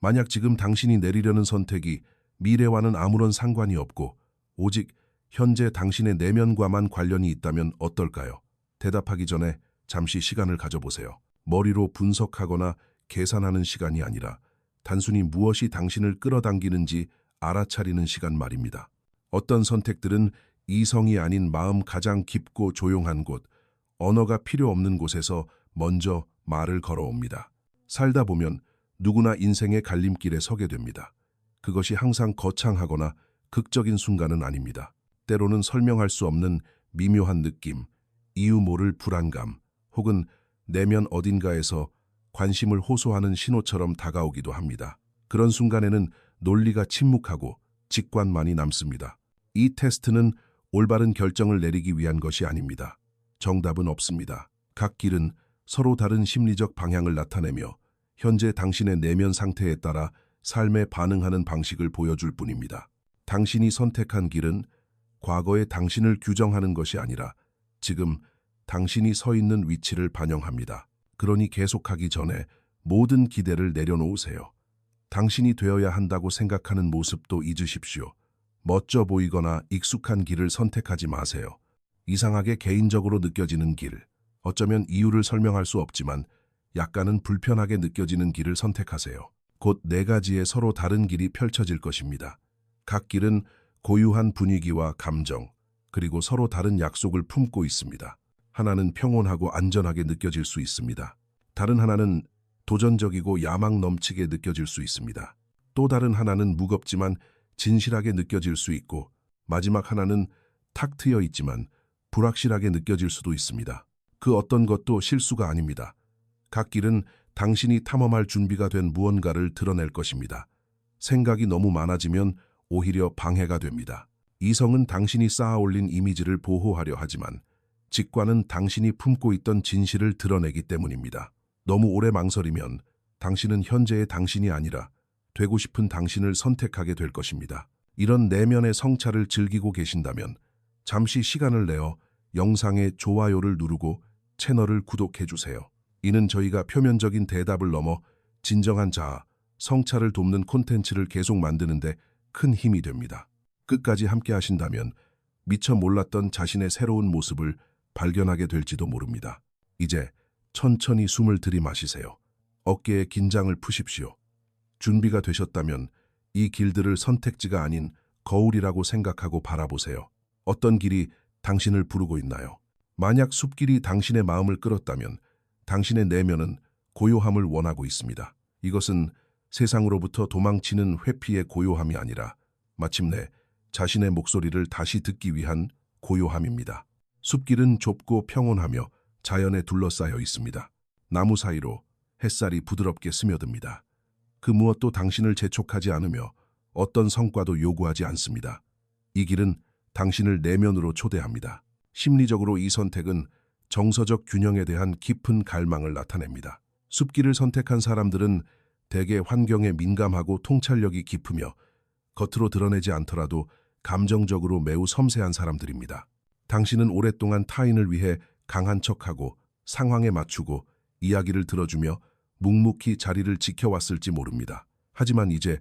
만약 지금 당신이 내리려는 선택이 미래와는 아무런 상관이 없고 오직 현재 당신의 내면과만 관련이 있다면 어떨까요? 대답하기 전에 잠시 시간을 가져보세요. 머리로 분석하거나 계산하는 시간이 아니라 단순히 무엇이 당신을 끌어당기는지 알아차리는 시간 말입니다. 어떤 선택들은 이성이 아닌 마음 가장 깊고 조용한 곳, 언어가 필요 없는 곳에서 먼저 말을 걸어옵니다. 살다 보면 누구나 인생의 갈림길에 서게 됩니다. 그것이 항상 거창하거나 극적인 순간은 아닙니다. 때로는 설명할 수 없는 미묘한 느낌, 이유 모를 불안감, 혹은 내면 어딘가에서 관심을 호소하는 신호처럼 다가오기도 합니다. 그런 순간에는 논리가 침묵하고 직관만이 남습니다. 이 테스트는 올바른 결정을 내리기 위한 것이 아닙니다. 정답은 없습니다. 각 길은 서로 다른 심리적 방향을 나타내며 현재 당신의 내면 상태에 따라 삶에 반응하는 방식을 보여줄 뿐입니다. 당신이 선택한 길은 과거의 당신을 규정하는 것이 아니라 지금 당신이 서 있는 위치를 반영합니다. 그러니 계속하기 전에 모든 기대를 내려놓으세요. 당신이 되어야 한다고 생각하는 모습도 잊으십시오. 멋져 보이거나 익숙한 길을 선택하지 마세요. 이상하게 개인적으로 느껴지는 길, 어쩌면 이유를 설명할 수 없지만 약간은 불편하게 느껴지는 길을 선택하세요. 곧 네 가지의 서로 다른 길이 펼쳐질 것입니다. 각 길은 고유한 분위기와 감정, 그리고 서로 다른 약속을 품고 있습니다. 하나는 평온하고 안전하게 느껴질 수 있습니다. 다른 하나는 도전적이고 야망 넘치게 느껴질 수 있습니다. 또 다른 하나는 무겁지만 진실하게 느껴질 수 있고, 마지막 하나는 탁 트여 있지만 불확실하게 느껴질 수도 있습니다. 그 어떤 것도 실수가 아닙니다. 각 길은 당신이 탐험할 준비가 된 무언가를 드러낼 것입니다. 생각이 너무 많아지면 오히려 방해가 됩니다. 이성은 당신이 쌓아올린 이미지를 보호하려 하지만 직관은 당신이 품고 있던 진실을 드러내기 때문입니다. 너무 오래 망설이면 당신은 현재의 당신이 아니라 되고 싶은 당신을 선택하게 될 것입니다. 이런 내면의 성찰을 즐기고 계신다면 잠시 시간을 내어 영상의 좋아요를 누르고 채널을 구독해주세요. 이는 저희가 표면적인 대답을 넘어 진정한 자아, 성찰을 돕는 콘텐츠를 계속 만드는데 큰 힘이 됩니다. 끝까지 함께 하신다면 미처 몰랐던 자신의 새로운 모습을 발견하게 될지도 모릅니다. 이제 천천히 숨을 들이마시세요. 어깨에 긴장을 푸십시오. 준비가 되셨다면 이 길들을 선택지가 아닌 거울이라고 생각하고 바라보세요. 어떤 길이 당신을 부르고 있나요? 만약 숲길이 당신의 마음을 끌었다면 당신의 내면은 고요함을 원하고 있습니다. 이것은 세상으로부터 도망치는 회피의 고요함이 아니라 마침내 자신의 목소리를 다시 듣기 위한 고요함입니다. 숲길은 좁고 평온하며 자연에 둘러싸여 있습니다. 나무 사이로 햇살이 부드럽게 스며듭니다. 그 무엇도 당신을 재촉하지 않으며 어떤 성과도 요구하지 않습니다. 이 길은 당신을 내면으로 초대합니다. 심리적으로 이 선택은 정서적 균형에 대한 깊은 갈망을 나타냅니다. 숲길을 선택한 사람들은 대개 환경에 민감하고 통찰력이 깊으며 겉으로 드러내지 않더라도 감정적으로 매우 섬세한 사람들입니다. 당신은 오랫동안 타인을 위해 강한 척하고 상황에 맞추고 이야기를 들어주며 묵묵히 자리를 지켜왔을지 모릅니다. 하지만 이제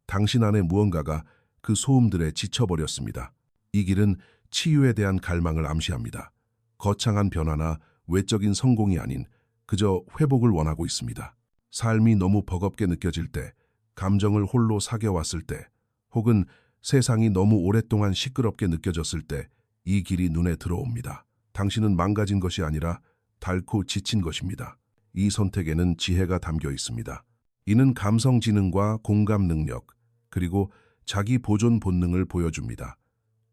당신 안에 무언가가 그 소음들에 지쳐버렸습니다. 이 길은 치유에 대한 갈망을 암시합니다. 거창한 변화나 외적인 성공이 아닌 그저 회복을 원하고 있습니다. 삶이 너무 버겁게 느껴질 때, 감정을 홀로 사겨왔을 때, 혹은 세상이 너무 오랫동안 시끄럽게 느껴졌을 때 이 길이 눈에 들어옵니다. 당신은 망가진 것이 아니라 닳고 지친 것입니다. 이 선택에는 지혜가 담겨 있습니다. 이는 감성 지능과 공감 능력, 그리고 자기 보존 본능을 보여줍니다.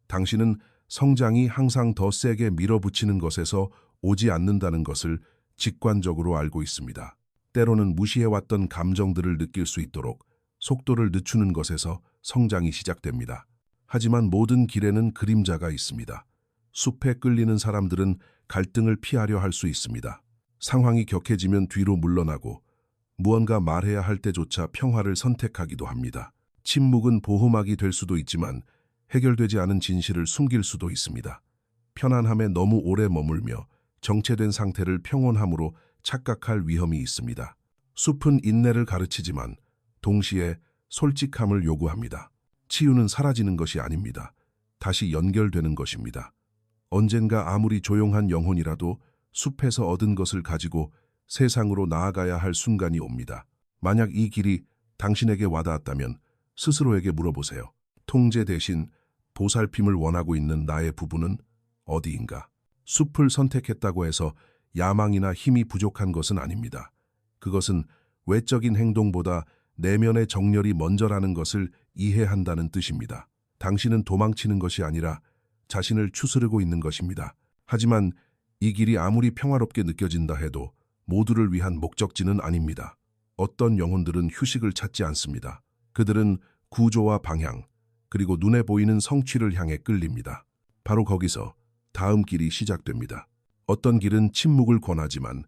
당신은 성장이 항상 더 세게 밀어붙이는 것에서 오지 않는다는 것을 직관적으로 알고 있습니다. 때로는 무시해왔던 감정들을 느낄 수 있도록 속도를 늦추는 것에서 성장이 시작됩니다. 하지만 모든 길에는 그림자가 있습니다. 숲에 끌리는 사람들은 갈등을 피하려 할 수 있습니다. 상황이 격해지면 뒤로 물러나고 무언가 말해야 할 때조차 평화를 선택하기도 합니다. 침묵은 보호막이 될 수도 있지만 해결되지 않은 진실을 숨길 수도 있습니다. 편안함에 너무 오래 머물며 정체된 상태를 평온함으로 착각할 위험이 있습니다. 숲은 인내를 가르치지만 동시에 솔직함을 요구합니다. 치유는 사라지는 것이 아닙니다. 다시 연결되는 것입니다. 언젠가 아무리 조용한 영혼이라도 숲에서 얻은 것을 가지고 세상으로 나아가야 할 순간이 옵니다. 만약 이 길이 당신에게 와닿았다면 스스로에게 물어보세요. 통제 대신 보살핌을 원하고 있는 나의 부분은 어디인가? 숲을 선택했다고 해서 야망이나 힘이 부족한 것은 아닙니다. 그것은 외적인 행동보다 내면의 정열이 먼저라는 것을 이해한다는 뜻입니다. 당신은 도망치는 것이 아니라 자신을 추스르고 있는 것입니다. 하지만 이 길이 아무리 평화롭게 느껴진다 해도 모두를 위한 목적지는 아닙니다. 어떤 영혼들은 휴식을 찾지 않습니다. 그들은 구조와 방향, 그리고 눈에 보이는 성취를 향해 끌립니다. 바로 거기서 다음 길이 시작됩니다. 어떤 길은 침묵을 권하지만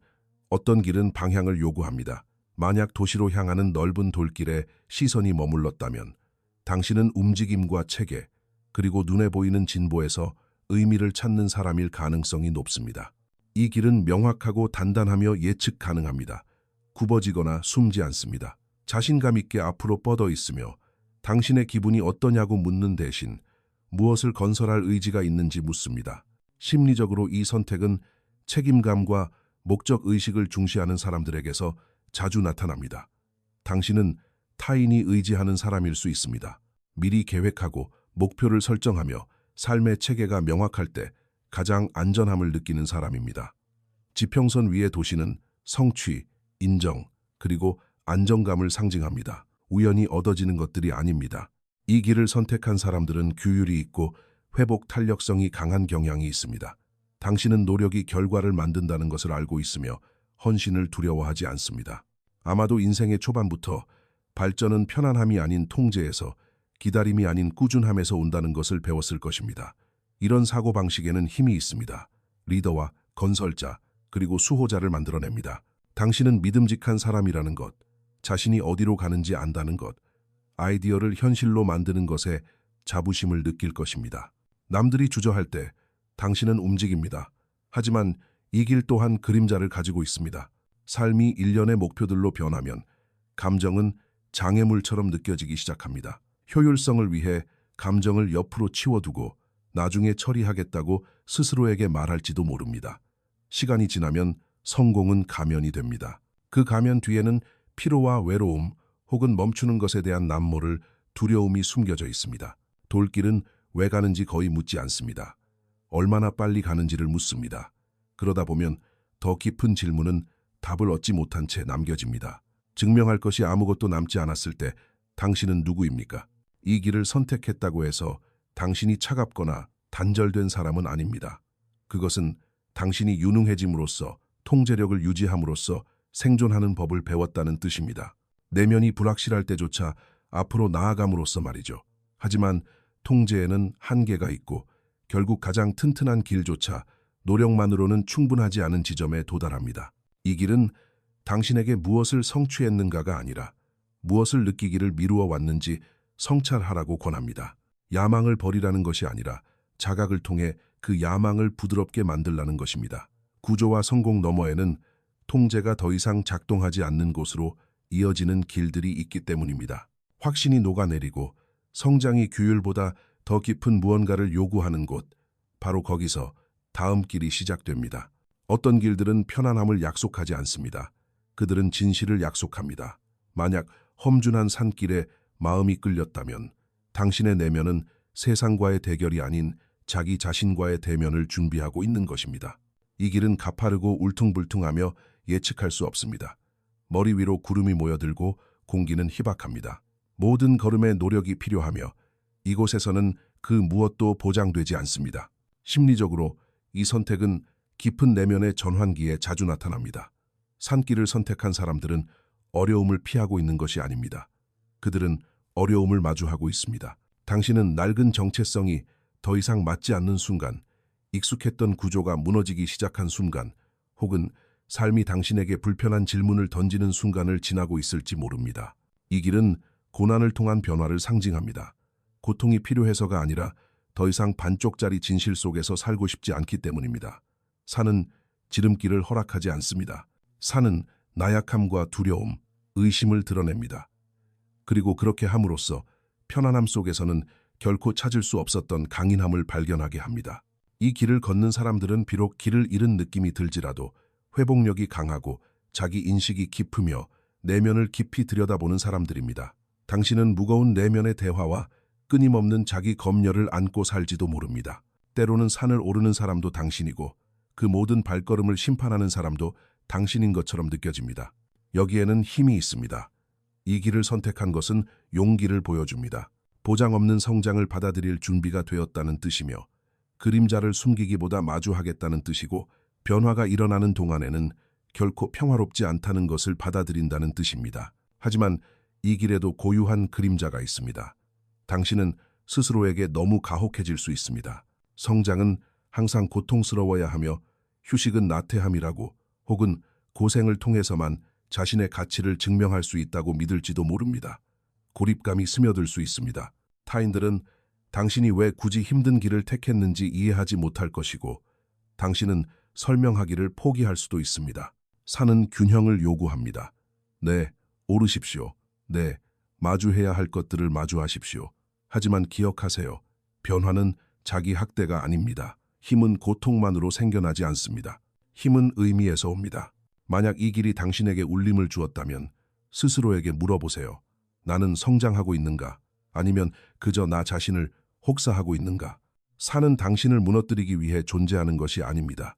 어떤 길은 방향을 요구합니다. 만약 도시로 향하는 넓은 돌길에 시선이 머물렀다면 당신은 움직임과 체계, 그리고 눈에 보이는 진보에서 의미를 찾는 사람일 가능성이 높습니다. 이 길은 명확하고 단단하며 예측 가능합니다. 굽어지거나 숨지 않습니다. 자신감 있게 앞으로 뻗어 있으며 당신의 기분이 어떠냐고 묻는 대신 무엇을 건설할 의지가 있는지 묻습니다. 심리적으로 이 선택은 책임감과 목적의식을 중시하는 사람들에게서 자주 나타납니다. 당신은 타인이 의지하는 사람일 수 있습니다. 미리 계획하고 목표를 설정하며 삶의 체계가 명확할 때 가장 안전함을 느끼는 사람입니다. 지평선 위의 도시는 성취, 인정, 그리고 안정감을 상징합니다. 우연히 얻어지는 것들이 아닙니다. 이 길을 선택한 사람들은 규율이 있고 회복 탄력성이 강한 경향이 있습니다. 당신은 노력이 결과를 만든다는 것을 알고 있으며 헌신을 두려워하지 않습니다. 아마도 인생의 초반부터 발전은 편안함이 아닌 통제에서, 기다림이 아닌 꾸준함에서 온다는 것을 배웠을 것입니다. 이런 사고방식에는 힘이 있습니다. 리더와 건설자, 그리고 수호자를 만들어냅니다. 당신은 믿음직한 사람이라는 것, 자신이 어디로 가는지 안다는 것, 아이디어를 현실로 만드는 것에 자부심을 느낄 것입니다. 남들이 주저할 때 당신은 움직입니다. 하지만 이 길 또한 그림자를 가지고 있습니다. 삶이 일련의 목표들로 변하면 감정은 장애물처럼 느껴지기 시작합니다. 효율성을 위해 감정을 옆으로 치워두고 나중에 처리하겠다고 스스로에게 말할지도 모릅니다. 시간이 지나면 성공은 가면이 됩니다. 그 가면 뒤에는 피로와 외로움 혹은 멈추는 것에 대한 남모를 두려움이 숨겨져 있습니다. 돌길은 왜 가는지 거의 묻지 않습니다. 얼마나 빨리 가는지를 묻습니다. 그러다 보면 더 깊은 질문은 답을 얻지 못한 채 남겨집니다. 증명할 것이 아무것도 남지 않았을 때 당신은 누구입니까? 이 길을 선택했다고 해서 당신이 차갑거나 단절된 사람은 아닙니다. 그것은 당신이 유능해짐으로써, 통제력을 유지함으로써 생존하는 법을 배웠다는 뜻입니다. 내면이 불확실할 때조차 앞으로 나아감으로써 말이죠. 하지만 통제에는 한계가 있고 결국 가장 튼튼한 길조차 노력만으로는 충분하지 않은 지점에 도달합니다. 이 길은 당신에게 무엇을 성취했는가가 아니라 무엇을 느끼기를 미루어 왔는지 성찰하라고 권합니다. 야망을 버리라는 것이 아니라 자각을 통해 그 야망을 부드럽게 만들라는 것입니다. 구조와 성공 너머에는 통제가 더 이상 작동하지 않는 곳으로 이어지는 길들이 있기 때문입니다. 확신이 녹아내리고 성장이 규율보다 더 깊은 무언가를 요구하는 곳, 바로 거기서 다음 길이 시작됩니다. 어떤 길들은 편안함을 약속하지 않습니다. 그들은 진실을 약속합니다. 만약 험준한 산길에 마음이 끌렸다면 당신의 내면은 세상과의 대결이 아닌 자기 자신과의 대면을 준비하고 있는 것입니다. 이 길은 가파르고 울퉁불퉁하며 예측할 수 없습니다. 머리 위로 구름이 모여들고 공기는 희박합니다. 모든 걸음에 노력이 필요하며 이곳에서는 그 무엇도 보장되지 않습니다. 심리적으로 이 선택은 깊은 내면의 전환기에 자주 나타납니다. 산길을 선택한 사람들은 어려움을 피하고 있는 것이 아닙니다. 그들은 어려움을 마주하고 있습니다. 당신은 낡은 정체성이 더 이상 맞지 않는 순간, 익숙했던 구조가 무너지기 시작한 순간, 혹은 삶이 당신에게 불편한 질문을 던지는 순간을 지나고 있을지 모릅니다. 이 길은 고난을 통한 변화를 상징합니다. 고통이 필요해서가 아니라 더 이상 반쪽짜리 진실 속에서 살고 싶지 않기 때문입니다. 산은 지름길을 허락하지 않습니다. 산은 나약함과 두려움, 의심을 드러냅니다. 그리고 그렇게 함으로써 편안함 속에서는 결코 찾을 수 없었던 강인함을 발견하게 합니다. 이 길을 걷는 사람들은 비록 길을 잃은 느낌이 들지라도 회복력이 강하고 자기 인식이 깊으며 내면을 깊이 들여다보는 사람들입니다. 당신은 무거운 내면의 대화와 끊임없는 자기 검열을 안고 살지도 모릅니다. 때로는 산을 오르는 사람도 당신이고 그 모든 발걸음을 심판하는 사람도 당신인 것처럼 느껴집니다. 여기에는 힘이 있습니다. 이 길을 선택한 것은 용기를 보여줍니다. 보장 없는 성장을 받아들일 준비가 되었다는 뜻이며 그림자를 숨기기보다 마주하겠다는 뜻이고 변화가 일어나는 동안에는 결코 평화롭지 않다는 것을 받아들인다는 뜻입니다. 하지만 이 길에도 고유한 그림자가 있습니다. 당신은 스스로에게 너무 가혹해질 수 있습니다. 성장은 항상 고통스러워야 하며 휴식은 나태함이라고 혹은 고생을 통해서만 자신의 가치를 증명할 수 있다고 믿을지도 모릅니다. 고립감이 스며들 수 있습니다. 타인들은 당신이 왜 굳이 힘든 길을 택했는지 이해하지 못할 것이고 당신은 설명하기를 포기할 수도 있습니다. 산은 균형을 요구합니다. 네, 오르십시오. 네, 마주해야 할 것들을 마주하십시오. 하지만 기억하세요. 변화는 자기 학대가 아닙니다. 힘은 고통만으로 생겨나지 않습니다. 힘은 의미에서 옵니다. 만약 이 길이 당신에게 울림을 주었다면 스스로에게 물어보세요. 나는 성장하고 있는가? 아니면 그저 나 자신을 혹사하고 있는가? 산은 당신을 무너뜨리기 위해 존재하는 것이 아닙니다.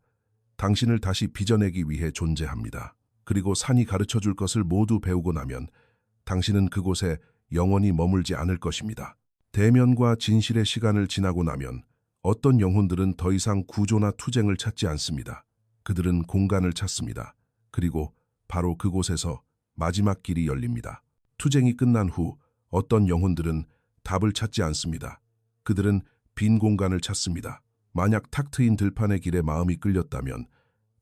당신을 다시 빚어내기 위해 존재합니다. 그리고 산이 가르쳐줄 것을 모두 배우고 나면 당신은 그곳에 영원히 머물지 않을 것입니다. 대면과 진실의 시간을 지나고 나면 어떤 영혼들은 더 이상 구조나 투쟁을 찾지 않습니다. 그들은 공간을 찾습니다. 그리고 바로 그곳에서 마지막 길이 열립니다. 투쟁이 끝난 후 어떤 영혼들은 답을 찾지 않습니다. 그들은 빈 공간을 찾습니다. 만약 탁 트인 들판의 길에 마음이 끌렸다면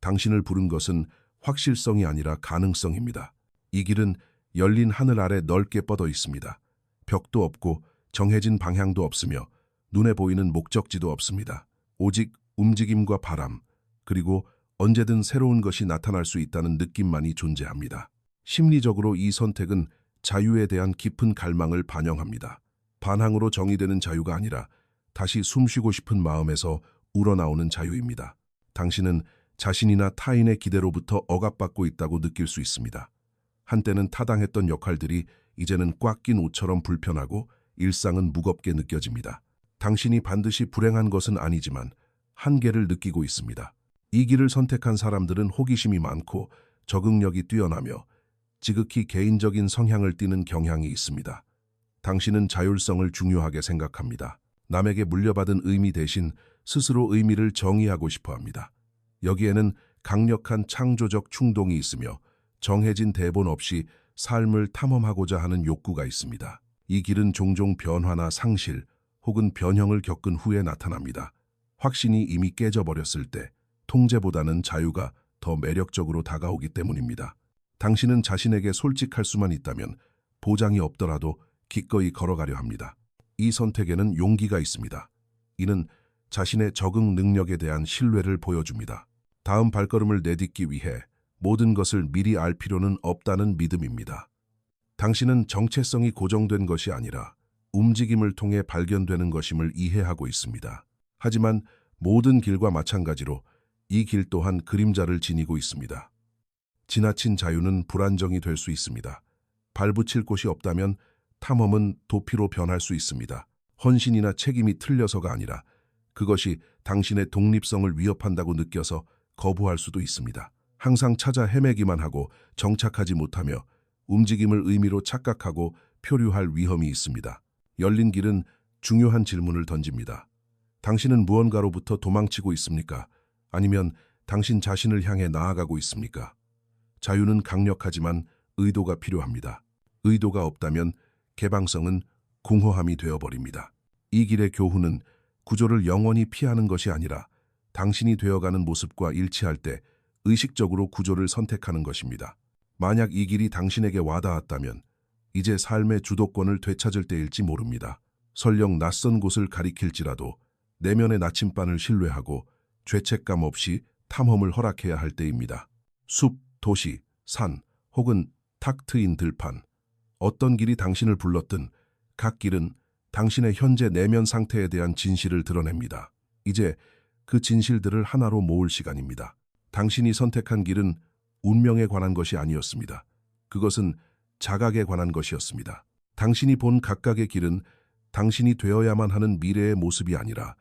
당신을 부른 것은 확실성이 아니라 가능성입니다. 이 길은 열린 하늘 아래 넓게 뻗어 있습니다. 벽도 없고 정해진 방향도 없으며 눈에 보이는 목적지도 없습니다. 오직 움직임과 바람, 그리고 언제든 새로운 것이 나타날 수 있다는 느낌만이 존재합니다. 심리적으로 이 선택은 자유에 대한 깊은 갈망을 반영합니다. 반항으로 정의되는 자유가 아니라 다시 숨쉬고 싶은 마음에서 우러나오는 자유입니다. 당신은 자신이나 타인의 기대로부터 억압받고 있다고 느낄 수 있습니다. 한때는 타당했던 역할들이 이제는 꽉 낀 옷처럼 불편하고 일상은 무겁게 느껴집니다. 당신이 반드시 불행한 것은 아니지만 한계를 느끼고 있습니다. 이 길을 선택한 사람들은 호기심이 많고 적응력이 뛰어나며 지극히 개인적인 성향을 띠는 경향이 있습니다. 당신은 자율성을 중요하게 생각합니다. 남에게 물려받은 의미 대신 스스로 의미를 정의하고 싶어 합니다. 여기에는 강력한 창조적 충동이 있으며 정해진 대본 없이 삶을 탐험하고자 하는 욕구가 있습니다. 이 길은 종종 변화나 상실 혹은 변형을 겪은 후에 나타납니다. 확신이 이미 깨져버렸을 때 통제보다는 자유가 더 매력적으로 다가오기 때문입니다. 당신은 자신에게 솔직할 수만 있다면 보장이 없더라도 기꺼이 걸어가려 합니다. 이 선택에는 용기가 있습니다. 이는 자신의 적응 능력에 대한 신뢰를 보여줍니다. 다음 발걸음을 내딛기 위해 모든 것을 미리 알 필요는 없다는 믿음입니다. 당신은 정체성이 고정된 것이 아니라 움직임을 통해 발견되는 것임을 이해하고 있습니다. 하지만 모든 길과 마찬가지로 이 길 또한 그림자를 지니고 있습니다. 지나친 자유는 불안정이 될 수 있습니다. 발붙일 곳이 없다면 탐험은 도피로 변할 수 있습니다. 헌신이나 책임이 틀려서가 아니라 그것이 당신의 독립성을 위협한다고 느껴서 거부할 수도 있습니다. 항상 찾아 헤매기만 하고 정착하지 못하며 움직임을 의미로 착각하고 표류할 위험이 있습니다. 열린 길은 중요한 질문을 던집니다. 당신은 무언가로부터 도망치고 있습니까? 아니면 당신 자신을 향해 나아가고 있습니까? 자유는 강력하지만 의도가 필요합니다. 의도가 없다면 개방성은 공허함이 되어버립니다. 이 길의 교훈은 구조를 영원히 피하는 것이 아니라 당신이 되어가는 모습과 일치할 때 의식적으로 구조를 선택하는 것입니다. 만약 이 길이 당신에게 와닿았다면 이제 삶의 주도권을 되찾을 때일지 모릅니다. 설령 낯선 곳을 가리킬지라도 내면의 나침반을 신뢰하고 죄책감 없이 탐험을 허락해야 할 때입니다. 숲, 도시, 산, 혹은 탁 트인 들판, 어떤 길이 당신을 불렀든 각 길은 당신의 현재 내면 상태에 대한 진실을 드러냅니다. 이제 그 진실들을 하나로 모을 시간입니다. 당신이 선택한 길은 운명에 관한 것이 아니었습니다. 그것은 자각에 관한 것이었습니다. 당신이 본 각각의 길은 당신이 되어야만 하는 미래의 모습이 아니라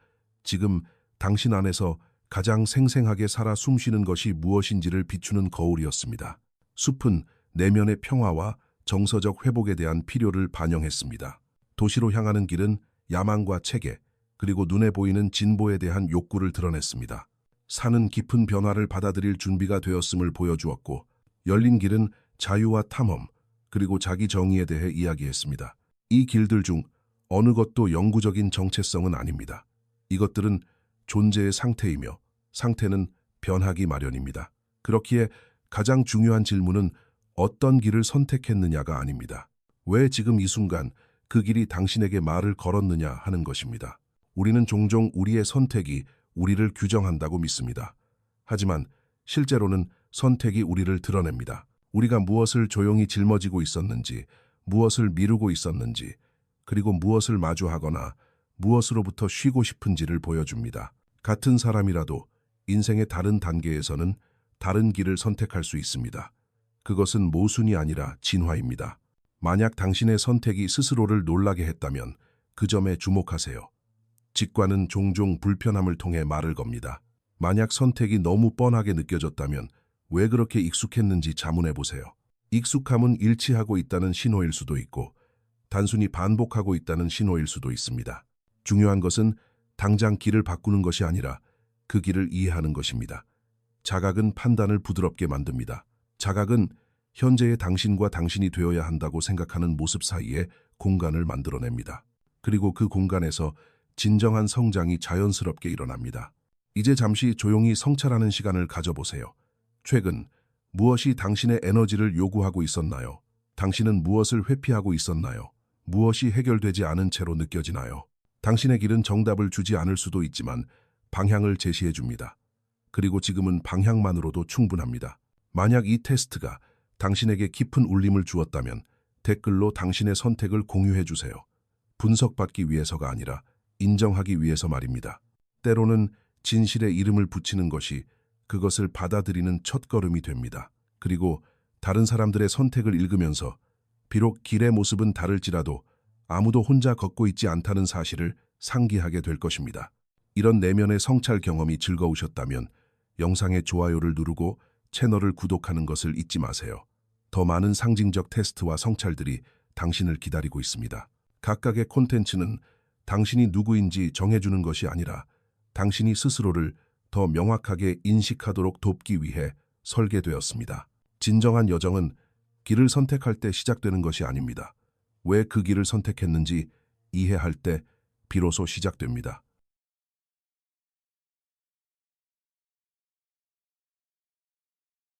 지금 당신 안에서 가장 생생하게 살아 숨쉬는 것이 무엇인지를 비추는 거울이었습니다. 숲은 내면의 평화와 정서적 회복에 대한 필요를 반영했습니다. 도시로 향하는 길은 야망과 체계, 그리고 눈에 보이는 진보에 대한 욕구를 드러냈습니다. 산은 깊은 변화를 받아들일 준비가 되었음을 보여주었고, 열린 길은 자유와 탐험, 그리고 자기 정의에 대해 이야기했습니다. 이 길들 중 어느 것도 영구적인 정체성은 아닙니다. 이것들은 존재의 상태이며 상태는 변하기 마련입니다. 그렇기에 가장 중요한 질문은 어떤 길을 선택했느냐가 아닙니다. 왜 지금 이 순간 그 길이 당신에게 말을 걸었느냐 하는 것입니다. 우리는 종종 우리의 선택이 우리를 규정한다고 믿습니다. 하지만 실제로는 선택이 우리를 드러냅니다. 우리가 무엇을 조용히 짊어지고 있었는지, 무엇을 미루고 있었는지, 그리고 무엇을 마주하거나 무엇으로부터 쉬고 싶은지를 보여줍니다. 같은 사람이라도 인생의 다른 단계에서는 다른 길을 선택할 수 있습니다. 그것은 모순이 아니라 진화입니다. 만약 당신의 선택이 스스로를 놀라게 했다면 그 점에 주목하세요. 직관은 종종 불편함을 통해 말을 겁니다. 만약 선택이 너무 뻔하게 느껴졌다면 왜 그렇게 익숙했는지 자문해 보세요. 익숙함은 일치하고 있다는 신호일 수도 있고 단순히 반복하고 있다는 신호일 수도 있습니다. 중요한 것은 당장 길을 바꾸는 것이 아니라 그 길을 이해하는 것입니다. 자각은 판단을 부드럽게 만듭니다. 자각은 현재의 당신과 당신이 되어야 한다고 생각하는 모습 사이에 공간을 만들어냅니다. 그리고 그 공간에서 진정한 성장이 자연스럽게 일어납니다. 이제 잠시 조용히 성찰하는 시간을 가져보세요. 최근 무엇이 당신의 에너지를 요구하고 있었나요? 당신은 무엇을 회피하고 있었나요? 무엇이 해결되지 않은 채로 느껴지나요? 당신의 길은 정답을 주지 않을 수도 있지만 방향을 제시해 줍니다. 그리고 지금은 방향만으로도 충분합니다. 만약 이 테스트가 당신에게 깊은 울림을 주었다면 댓글로 당신의 선택을 공유해 주세요. 분석받기 위해서가 아니라 인정하기 위해서 말입니다. 때로는 진실의 이름을 붙이는 것이 그것을 받아들이는 첫걸음이 됩니다. 그리고 다른 사람들의 선택을 읽으면서 비록 길의 모습은 다를지라도 아무도 혼자 걷고 있지 않다는 사실을 상기하게 될 것입니다. 이런 내면의 성찰 경험이 즐거우셨다면 영상의 좋아요를 누르고 채널을 구독하는 것을 잊지 마세요. 더 많은 상징적 테스트와 성찰들이 당신을 기다리고 있습니다. 각각의 콘텐츠는 당신이 누구인지 정해주는 것이 아니라 당신이 스스로를 더 명확하게 인식하도록 돕기 위해 설계되었습니다. 진정한 여정은 길을 선택할 때 시작되는 것이 아닙니다. 왜 그 길을 선택했는지 이해할 때 비로소 시작됩니다.